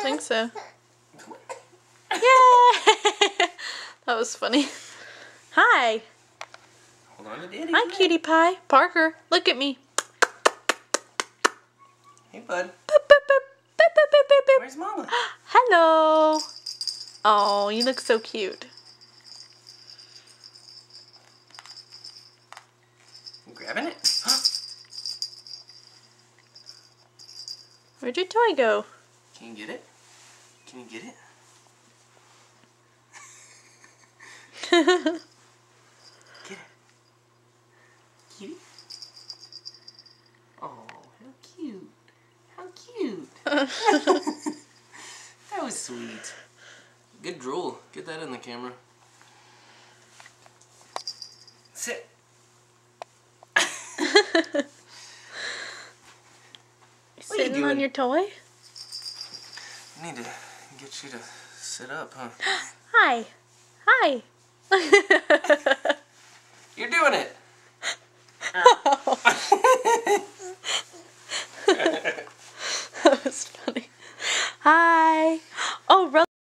think so. Yay! That was funny. Hi. Hold on to Daddy. Hi, cutie pie. Parker, look at me. Hey, bud. Boop, boop, boop. Boop, boop, boop, boop, boop. Where's Mama? Hello. Oh, you look so cute. You grabbing it? Where'd your toy go? Can you get it? Can you get it? Get it. Cutie? Oh, how cute. How cute. That was sweet. Good drool. Get that in the camera. Sit. Sitting on your toy? I need to get you to sit up, huh? Hi. Hi. You're doing it. That was funny. Hi. Oh,